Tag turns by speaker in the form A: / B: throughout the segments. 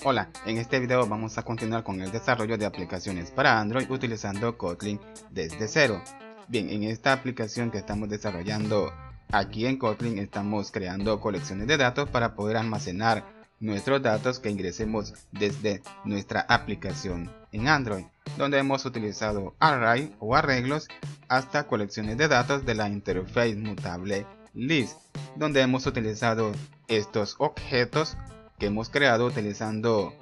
A: Hola, en este video vamos a continuar con el desarrollo de aplicaciones para Android utilizando Kotlin desde cero. Bien, en esta aplicación que estamos desarrollando aquí en Kotlin estamos creando colecciones de datos para poder almacenar nuestros datos que ingresemos desde nuestra aplicación en Android, donde hemos utilizado array o arreglos hasta colecciones de datos de la interfaz mutable list, donde hemos utilizado estos objetos que hemos creado utilizando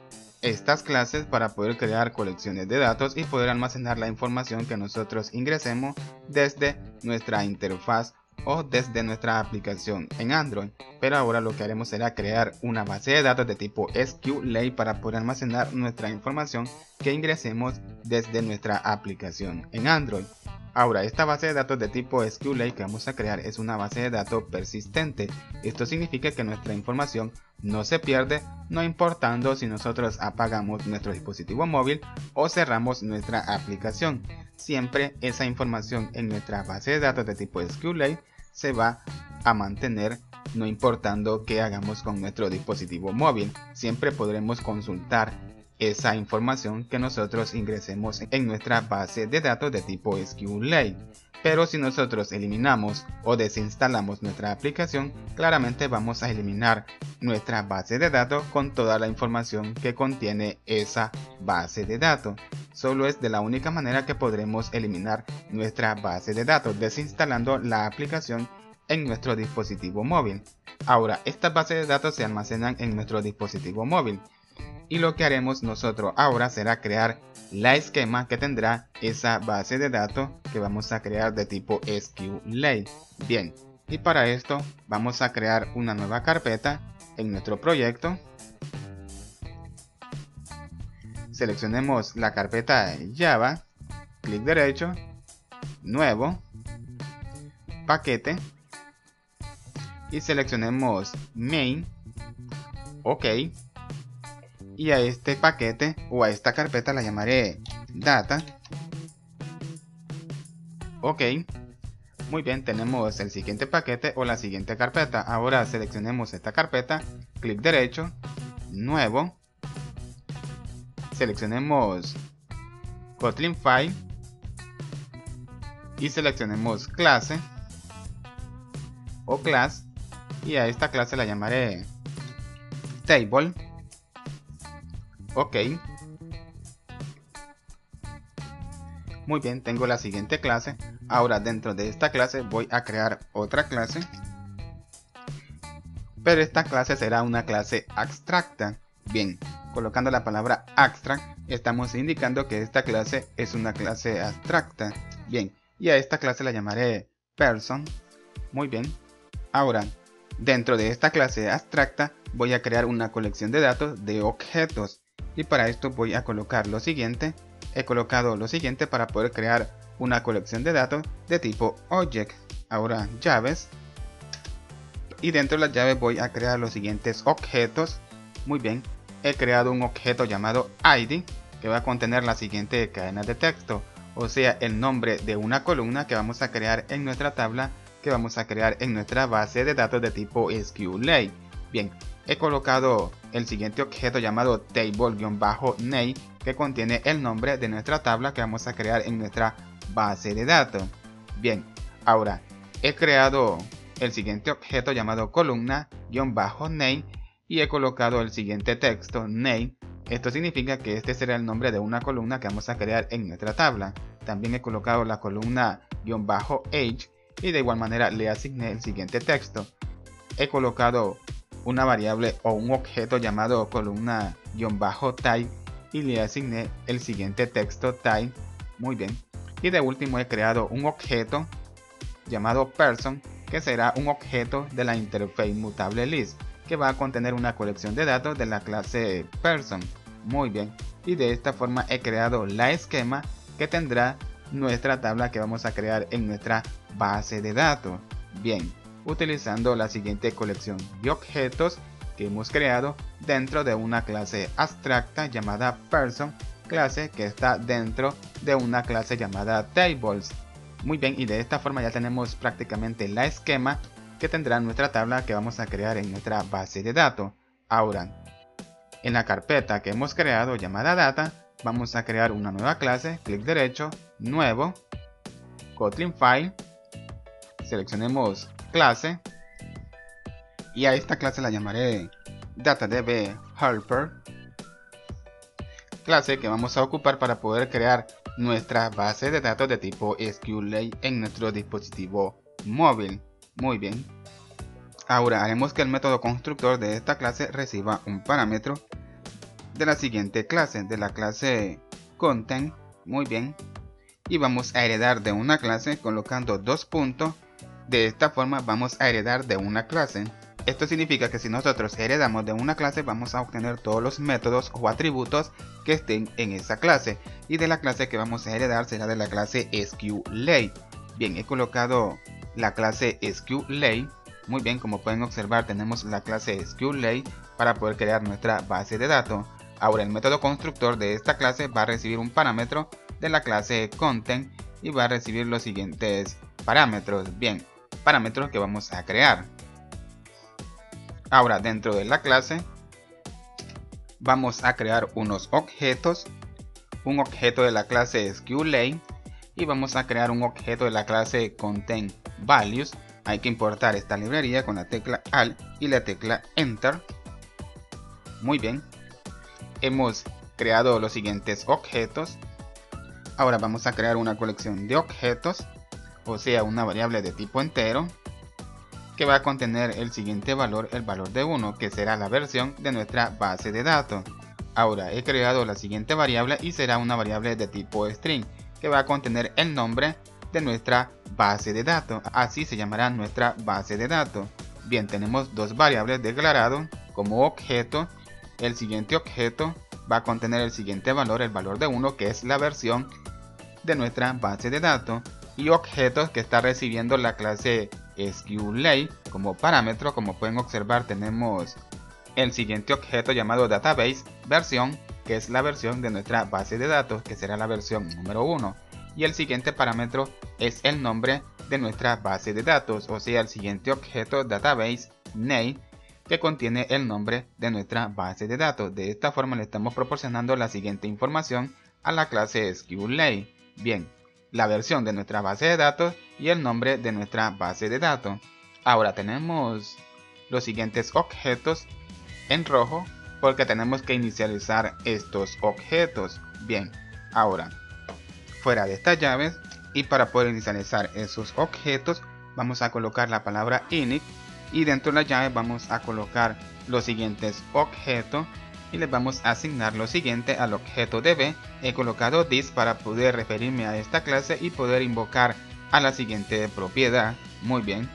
A: estas clases para poder crear colecciones de datos y poder almacenar la información que nosotros ingresemos desde nuestra interfaz o desde nuestra aplicación en Android. Pero ahora lo que haremos será crear una base de datos de tipo SQLite para poder almacenar nuestra información que ingresemos desde nuestra aplicación en Android. Ahora, esta base de datos de tipo SQLite que vamos a crear es una base de datos persistente. Esto significa que nuestra información no se pierde, no importando si nosotros apagamos nuestro dispositivo móvil o cerramos nuestra aplicación. Siempre esa información en nuestra base de datos de tipo SQLite se va a mantener, no importando qué hagamos con nuestro dispositivo móvil. Siempre podremos consultar esa información que nosotros ingresemos en nuestra base de datos de tipo SQLite. Pero si nosotros eliminamos o desinstalamos nuestra aplicación, claramente vamos a eliminar nuestra base de datos con toda la información que contiene esa base de datos. Solo es de la única manera que podremos eliminar nuestra base de datos, desinstalando la aplicación en nuestro dispositivo móvil. Ahora, estas bases de datos se almacenan en nuestro dispositivo móvil. Y lo que haremos nosotros ahora será crear la esquema que tendrá esa base de datos que vamos a crear de tipo SQLite. Bien, y para esto vamos a crear una nueva carpeta en nuestro proyecto. Seleccionemos la carpeta Java, clic derecho, nuevo, paquete y seleccionemos main, ok. Y a este paquete o a esta carpeta la llamaré data. Ok. Muy bien, tenemos el siguiente paquete o la siguiente carpeta. Ahora seleccionemos esta carpeta, clic derecho, nuevo. Seleccionemos Kotlin File y seleccionemos clase o class y a esta clase la llamaré table. Ok. Muy bien, tengo la siguiente clase. Ahora dentro de esta clase voy a crear otra clase. Pero esta clase será una clase abstracta. Bien, colocando la palabra abstract estamos indicando que esta clase es una clase abstracta. Bien, y a esta clase la llamaré person. Muy bien. Ahora, dentro de esta clase abstracta voy a crear una colección de datos de objetos. Y para esto voy a colocar lo siguiente. He colocado lo siguiente para poder crear una colección de datos de tipo object. Ahora llaves. Y dentro de las llaves voy a crear los siguientes objetos. Muy bien. He creado un objeto llamado ID que va a contener la siguiente cadena de texto. O sea, el nombre de una columna que vamos a crear en nuestra tabla que vamos a crear en nuestra base de datos de tipo SQLite. Bien. He colocado el siguiente objeto llamado table-name que contiene el nombre de nuestra tabla que vamos a crear en nuestra base de datos. Bien, ahora he creado el siguiente objeto llamado columna-name y he colocado el siguiente texto name. Esto significa que este será el nombre de una columna que vamos a crear en nuestra tabla. También he colocado la columna-age y de igual manera le asigné el siguiente texto. He colocado una variable o un objeto llamado columna-type y le asigné el siguiente texto type. Muy bien. Y de último he creado un objeto llamado person que será un objeto de la interfaz mutable list que va a contener una colección de datos de la clase person. Muy bien. Y de esta forma he creado la esquema que tendrá nuestra tabla que vamos a crear en nuestra base de datos. Bien, utilizando la siguiente colección de objetos que hemos creado dentro de una clase abstracta llamada person, clase que está dentro de una clase llamada tables. Muy bien, y de esta forma ya tenemos prácticamente la esquema que tendrá nuestra tabla que vamos a crear en nuestra base de datos. Ahora, En la carpeta que hemos creado llamada data, vamos a crear una nueva clase, clic derecho, nuevo, Kotlin File, seleccionemos clase y a esta clase la llamaré DataDB Helper, clase que vamos a ocupar para poder crear nuestra base de datos de tipo SQLite en nuestro dispositivo móvil. Muy bien. Ahora haremos que el método constructor de esta clase reciba un parámetro de la siguiente clase, de la clase content. Muy bien. Y vamos a heredar de una clase colocando dos puntos. De esta forma vamos a heredar de una clase. Esto significa que si nosotros heredamos de una clase vamos a obtener todos los métodos o atributos que estén en esa clase. Y de la clase que vamos a heredar será de la clase SQLite. Bien, he colocado la clase SQLite. Muy bien, como pueden observar tenemos la clase SQLite para poder crear nuestra base de datos. Ahora el método constructor de esta clase va a recibir un parámetro de la clase content y va a recibir los siguientes parámetros. Bien, parámetros que vamos a crear. Ahora dentro de la clase vamos a crear unos objetos, un objeto de la clase SQLite y vamos a crear un objeto de la clase content values. Hay que importar esta librería con la tecla Alt y la tecla Enter. Muy bien, hemos creado los siguientes objetos. Ahora vamos a crear una colección de objetos, o sea una variable de tipo entero que va a contener el siguiente valor, el valor de 1, que será la versión de nuestra base de datos. Ahora he creado la siguiente variable y será una variable de tipo string que va a contener el nombre de nuestra base de datos. Así se llamará nuestra base de datos. Bien, tenemos dos variables declaradas como objeto. El siguiente objeto va a contener el siguiente valor, el valor de 1, que es la versión de nuestra base de datos, y objetos que está recibiendo la clase SQLite como parámetro. Como pueden observar tenemos el siguiente objeto llamado database versión, que es la versión de nuestra base de datos, que será la versión número 1. Y el siguiente parámetro es el nombre de nuestra base de datos, o sea el siguiente objeto database name, que contiene el nombre de nuestra base de datos. De esta forma le estamos proporcionando la siguiente información a la clase SQLite. Bien, la versión de nuestra base de datos y el nombre de nuestra base de datos. Ahora tenemos los siguientes objetos en rojo porque tenemos que inicializar estos objetos. Bien, ahora fuera de estas llaves y para poder inicializar esos objetos vamos a colocar la palabra init y dentro de la llave vamos a colocar los siguientes objetos y les vamos a asignar lo siguiente al objeto db. He colocado this para poder referirme a esta clase y poder invocar a la siguiente propiedad. Muy bien,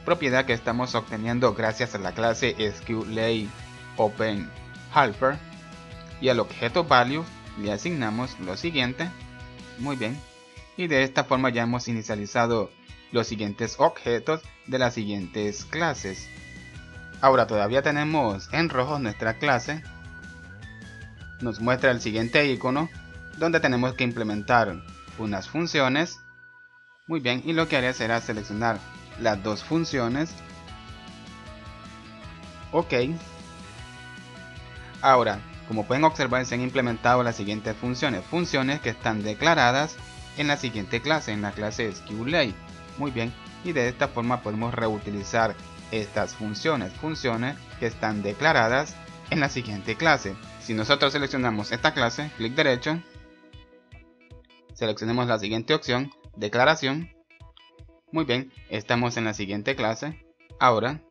A: propiedad que estamos obteniendo gracias a la clase SQLite Open Helper, y al objeto value le asignamos lo siguiente. Muy bien, y de esta forma ya hemos inicializado los siguientes objetos de las siguientes clases. Ahora todavía tenemos en rojo nuestra clase. Nos muestra el siguiente icono donde tenemos que implementar unas funciones. Muy bien, y lo que haré será seleccionar las dos funciones. Ok. Ahora, como pueden observar, se han implementado las siguientes funciones que están declaradas en la siguiente clase, en la clase SQLite. Muy bien, y de esta forma podemos reutilizar estas funciones que están declaradas en la siguiente clase. Si nosotros seleccionamos esta clase, clic derecho, seleccionemos la siguiente opción, declaración. Muy bien, estamos en la siguiente clase. Ahora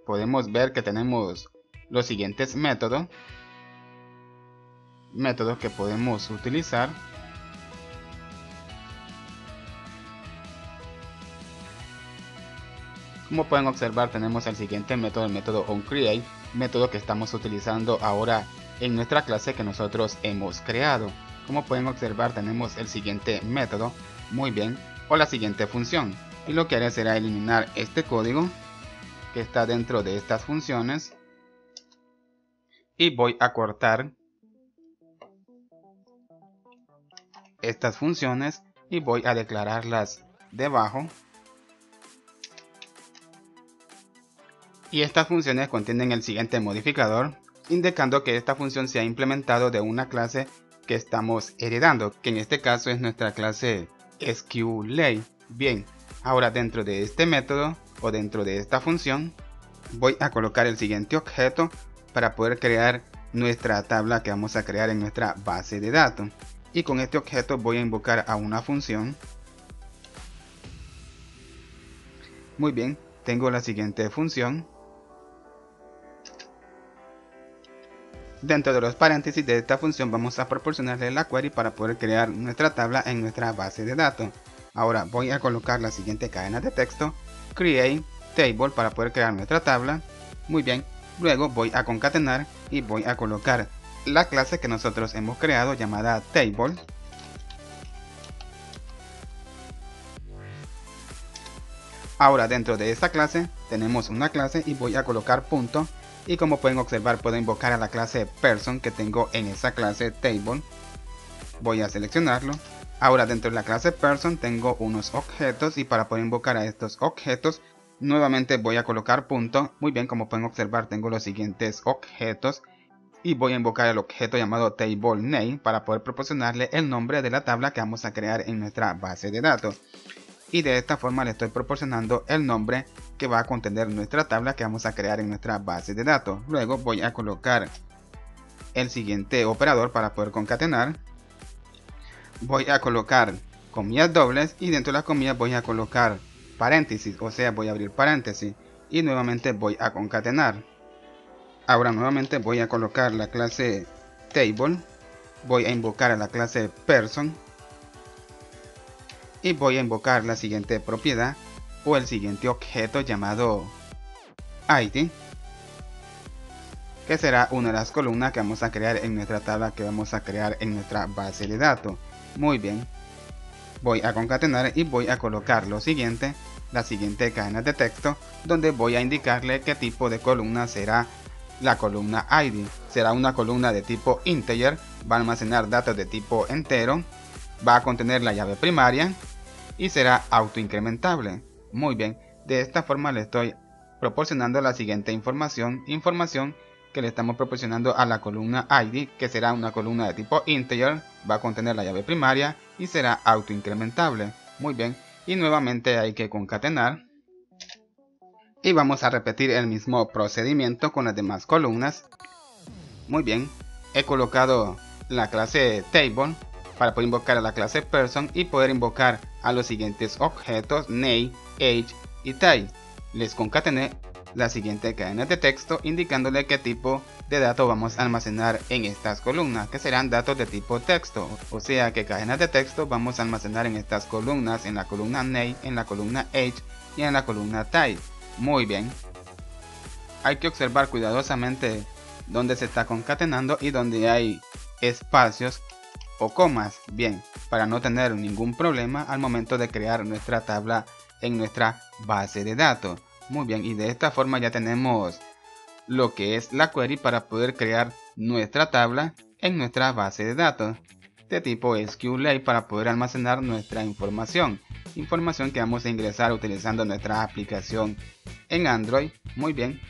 A: podemos ver que tenemos los siguientes métodos que podemos utilizar. Como pueden observar tenemos el siguiente método, el método onCreate, método que estamos utilizando ahora en nuestra clase que nosotros hemos creado. Como pueden observar tenemos el siguiente método, muy bien, o la siguiente función, y lo que haré será eliminar este código que está dentro de estas funciones y voy a cortar estas funciones y voy a declararlas debajo. Y estas funciones contienen el siguiente modificador, indicando que esta función se ha implementado de una clase que estamos heredando, que en este caso es nuestra clase SQLay. Bien, ahora dentro de este método o dentro de esta función voy a colocar el siguiente objeto para poder crear nuestra tabla que vamos a crear en nuestra base de datos. Y con este objeto voy a invocar a una función. Muy bien, tengo la siguiente función. Dentro de los paréntesis de esta función vamos a proporcionarle la query para poder crear nuestra tabla en nuestra base de datos. Ahora voy a colocar la siguiente cadena de texto, create table, para poder crear nuestra tabla. Muy bien, luego voy a concatenar y voy a colocar la clase que nosotros hemos creado llamada table. Ahora dentro de esta clase tenemos una clase y voy a colocar punto, y como pueden observar puedo invocar a la clase person que tengo en esa clase table. Voy a seleccionarlo. Ahora dentro de la clase person tengo unos objetos y para poder invocar a estos objetos nuevamente voy a colocar punto. Muy bien, como pueden observar tengo los siguientes objetos y voy a invocar el objeto llamado table name para poder proporcionarle el nombre de la tabla que vamos a crear en nuestra base de datos. Y de esta forma le estoy proporcionando el nombre que va a contener nuestra tabla que vamos a crear en nuestra base de datos. Luego voy a colocar el siguiente operador para poder concatenar. Voy a colocar comillas dobles y dentro de las comillas voy a colocar paréntesis, o sea voy a abrir paréntesis y nuevamente voy a concatenar. Ahora nuevamente voy a colocar la clase table, voy a invocar a la clase person y voy a invocar la siguiente propiedad o el siguiente objeto llamado id, que será una de las columnas que vamos a crear en nuestra tabla que vamos a crear en nuestra base de datos. Muy bien, voy a concatenar y voy a colocar lo siguiente, la siguiente cadena de texto, donde voy a indicarle qué tipo de columna será la columna id. Será una columna de tipo integer, va a almacenar datos de tipo entero, va a contener la llave primaria y será autoincrementable. Muy bien, de esta forma le estoy proporcionando la siguiente información que le estamos proporcionando a la columna id, que será una columna de tipo integer, va a contener la llave primaria y será autoincrementable. Muy bien, y nuevamente hay que concatenar y vamos a repetir el mismo procedimiento con las demás columnas. Muy bien, he colocado la clase table para poder invocar a la clase person y poder invocar a los siguientes objetos name, age y type. Les concatené la siguiente cadena de texto indicándole qué tipo de datos vamos a almacenar en estas columnas, que serán datos de tipo texto, o sea que cadenas de texto vamos a almacenar en estas columnas, en la columna name, en la columna age y en la columna type. Muy bien, hay que observar cuidadosamente dónde se está concatenando y donde hay espacios o comas, bien, para no tener ningún problema al momento de crear nuestra tabla en nuestra base de datos. Muy bien, y de esta forma ya tenemos lo que es la query para poder crear nuestra tabla en nuestra base de datos de tipo SQLay para poder almacenar nuestra información que vamos a ingresar utilizando nuestra aplicación en Android. Muy bien,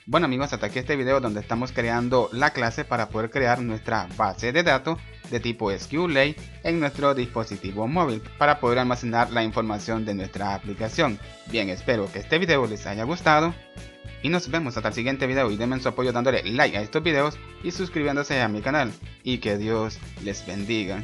A: bueno amigos, hasta aquí este video donde estamos creando la clase para poder crear nuestra base de datos de tipo SQLay en nuestro dispositivo móvil para poder almacenar la información de nuestra aplicación. Bien, espero que este video les haya gustado y nos vemos hasta el siguiente video, y denme su apoyo dándole like a estos videos y suscribiéndose a mi canal, y que Dios les bendiga.